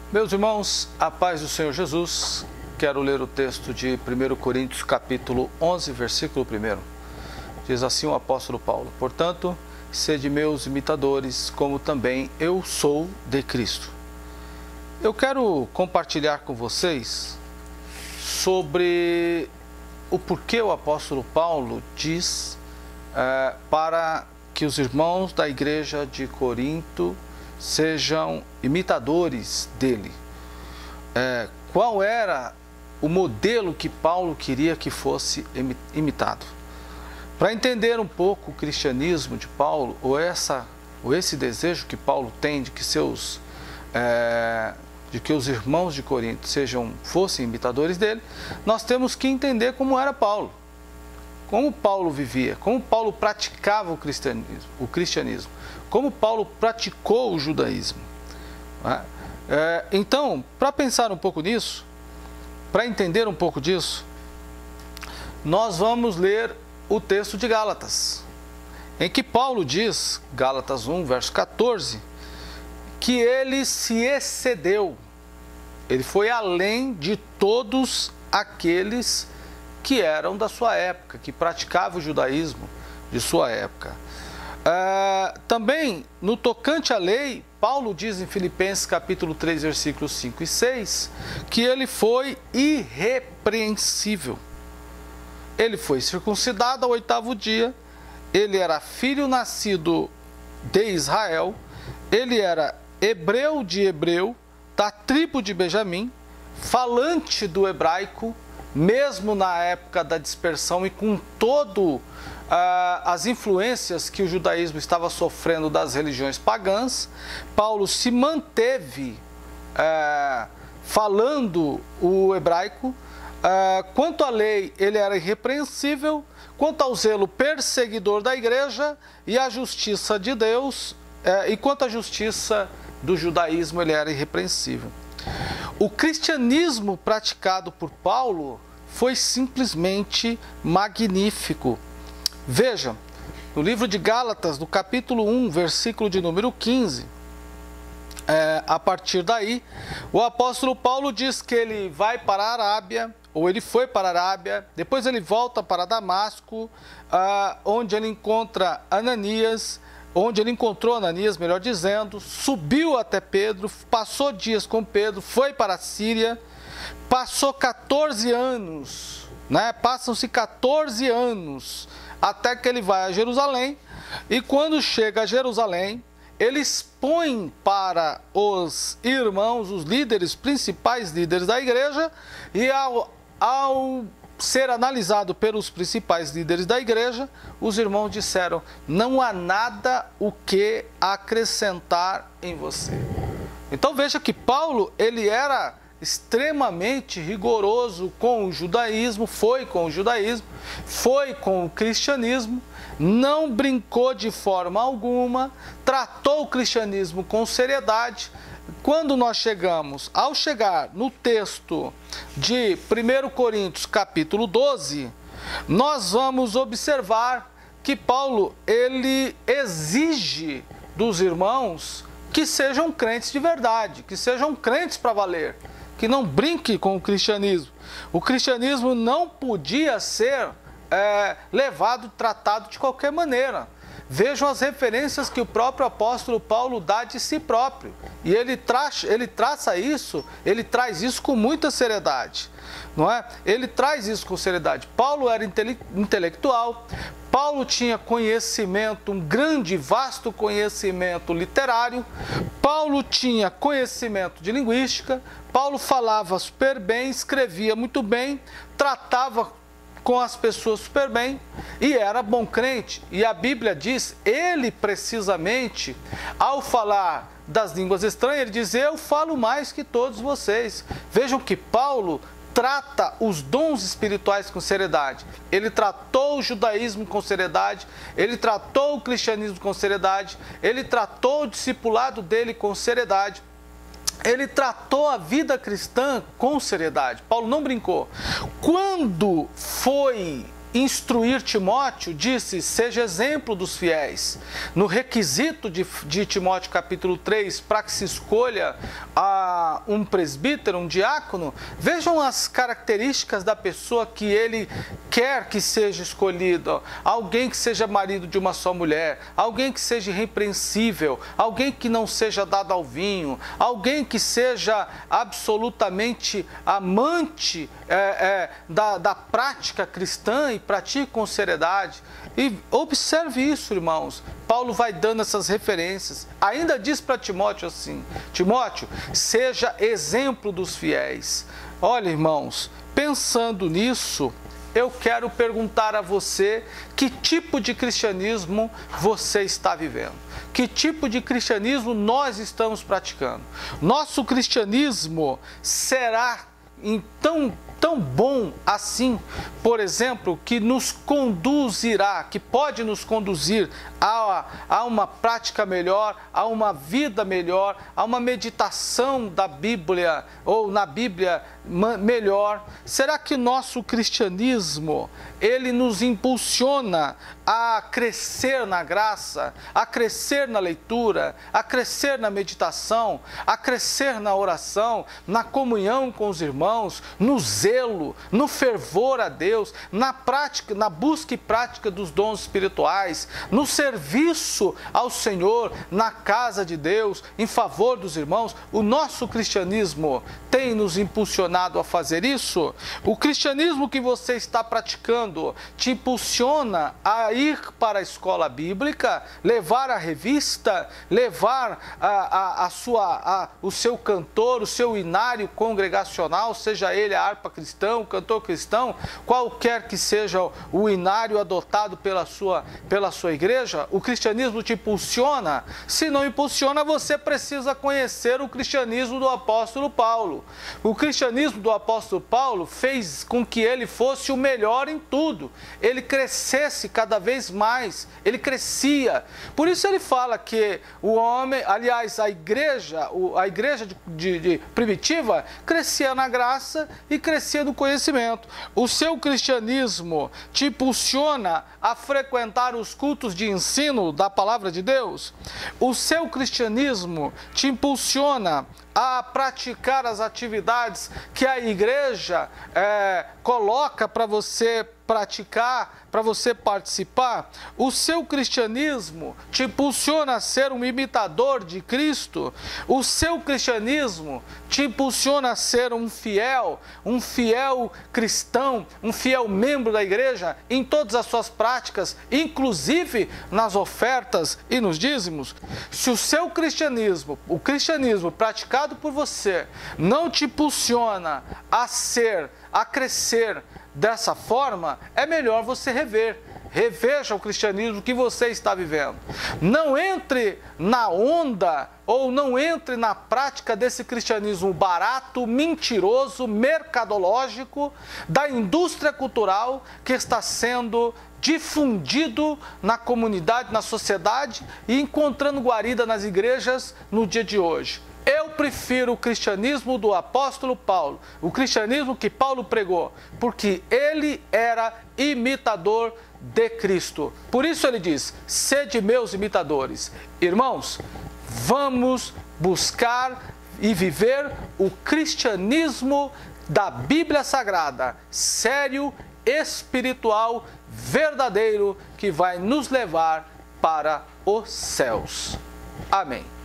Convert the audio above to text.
Meus irmãos, a paz do Senhor Jesus. Quero ler o texto de 1 Coríntios capítulo 11, versículo 1. Diz assim o apóstolo Paulo: portanto, sede meus imitadores, como também eu sou de Cristo. Eu quero compartilhar com vocês sobre o porquê o apóstolo Paulo diz para que os irmãos da igreja de Corinto sejam imitadores dele. Qual era o modelo que Paulo queria que fosse imitado? Para entender um pouco o cristianismo de Paulo, ou esse desejo que Paulo tem de que os irmãos de Corinto fossem imitadores dele, nós temos que entender como era Paulo, como Paulo vivia, como Paulo praticava o cristianismo, como Paulo praticou o judaísmo. Então, para pensar um pouco nisso, para entender um pouco disso, nós vamos ler o texto de Gálatas, em que Paulo diz, Gálatas 1, verso 14, que ele se excedeu, ele foi além de todos aqueles que eram da sua época, que praticavam o judaísmo de sua época. Também, no tocante à lei, Paulo diz em Filipenses capítulo 3, versículos 5 e 6, que ele foi irrepreensível. Ele foi circuncidado ao 8º dia, ele era filho nascido de Israel, ele era hebreu de hebreu, da tribo de Benjamim, falante do hebraico, mesmo na época da dispersão e com todo as influências que o judaísmo estava sofrendo das religiões pagãs, Paulo se manteve falando o hebraico. Quanto à lei, ele era irrepreensível. Quanto ao zelo, perseguidor da igreja, e a justiça de Deus, e quanto à justiça do judaísmo, ele era irrepreensível. O cristianismo praticado por Paulo foi simplesmente magnífico. Veja, no livro de Gálatas, no capítulo 1, versículo de número 15, a partir daí, o apóstolo Paulo diz que ele vai para a Arábia, ou ele foi para a Arábia, depois ele volta para Damasco, onde ele encontra Ananias, melhor dizendo, subiu até Pedro, passou dias com Pedro, foi para a Síria, passou 14 anos, Passam-se 14 anos até que ele vai a Jerusalém, e quando chega a Jerusalém, ele expõe para os irmãos, os líderes, principais líderes da igreja, e ao ser analisado pelos principais líderes da igreja, os irmãos disseram: não há nada o que acrescentar em você. Então veja que Paulo, ele era extremamente rigoroso com o judaísmo, foi com o cristianismo, não brincou de forma alguma, tratou o cristianismo com seriedade. Quando nós ao chegar no texto de 1 Coríntios capítulo 12, nós vamos observar que Paulo, ele exige dos irmãos que sejam crentes de verdade, que sejam crentes para valer, que não brinque com o cristianismo. O cristianismo não podia ser tratado de qualquer maneira. Vejam as referências que o próprio apóstolo Paulo dá de si próprio. E ele traz isso com muita seriedade, não é? Ele traz isso com seriedade. Paulo era intelectual, Paulo tinha conhecimento, um grande, vasto conhecimento literário, Paulo tinha conhecimento de linguística, Paulo falava super bem, escrevia muito bem, tratava com as pessoas super bem e era bom crente. E a Bíblia diz, ele precisamente, ao falar das línguas estranhas, ele diz: eu falo mais que todos vocês. Vejam que Paulo trata os dons espirituais com seriedade. Ele tratou o judaísmo com seriedade, ele tratou o cristianismo com seriedade, ele tratou o discipulado dele com seriedade. Ele tratou a vida cristã com seriedade. Paulo não brincou. Quando foi instruir Timóteo, disse: seja exemplo dos fiéis. No requisito de Timóteo capítulo 3, para que se escolha um presbítero, um diácono, vejam as características da pessoa que ele quer que seja escolhido. Alguém que seja marido de uma só mulher, alguém que seja irrepreensível, alguém que não seja dado ao vinho, alguém que seja absolutamente amante da prática cristã e pratique com seriedade. E observe isso, irmãos. Paulo vai dando essas referências. Ainda diz para Timóteo assim: Timóteo, seja exemplo dos fiéis. Olha, irmãos, pensando nisso, eu quero perguntar a você: que tipo de cristianismo você está vivendo? Que tipo de cristianismo nós estamos praticando? Nosso cristianismo será então tão bom assim, por exemplo, que nos conduzirá, que pode nos conduzir a uma prática melhor, a uma vida melhor, a uma meditação da Bíblia ou na Bíblia melhor? Será que nosso cristianismo, ele nos impulsiona a crescer na graça, a crescer na leitura, a crescer na meditação, a crescer na oração, na comunhão com os irmãos, no zelo, no fervor a Deus, na prática, na busca e prática dos dons espirituais, no serviço ao Senhor, na casa de Deus, em favor dos irmãos? O nosso cristianismo tem nos impulsionado a fazer isso? O cristianismo que você está praticando te impulsiona a ir para a escola bíblica, levar a revista, levar o seu cantor, o seu inário congregacional, seja ele a harpa cristã, o cantor cristão, qualquer que seja o inário adotado pela sua igreja? O cristianismo te impulsiona? Se não impulsiona, você precisa conhecer o cristianismo do apóstolo Paulo. O cristianismo do apóstolo Paulo fez com que ele fosse o melhor em tudo. Ele crescesse cada vez mais, ele crescia. Por isso ele fala que o homem, aliás, a igreja primitiva crescia na graça e crescia no conhecimento. O seu cristianismo te impulsiona a frequentar os cultos de ensino da palavra de Deus? O seu cristianismo te impulsiona a praticar as atividades que a igreja coloca para você praticar, para você participar? O seu cristianismo te impulsiona a ser um imitador de Cristo? O seu cristianismo te impulsiona a ser um fiel cristão, um fiel membro da igreja em todas as suas práticas, inclusive nas ofertas e nos dízimos? Se o seu cristianismo, o cristianismo praticado por você, não te impulsiona a crescer dessa forma, é melhor você reveja o cristianismo que você está vivendo. Não entre na onda ou não entre na prática desse cristianismo barato, mentiroso, mercadológico, da indústria cultural que está sendo difundido na comunidade, na sociedade e encontrando guarida nas igrejas no dia de hoje. Eu prefiro o cristianismo do apóstolo Paulo, o cristianismo que Paulo pregou, porque ele era imitador de Cristo. Por isso ele diz: sede meus imitadores. Irmãos, vamos buscar e viver o cristianismo da Bíblia Sagrada, sério, espiritual, verdadeiro, que vai nos levar para os céus. Amém.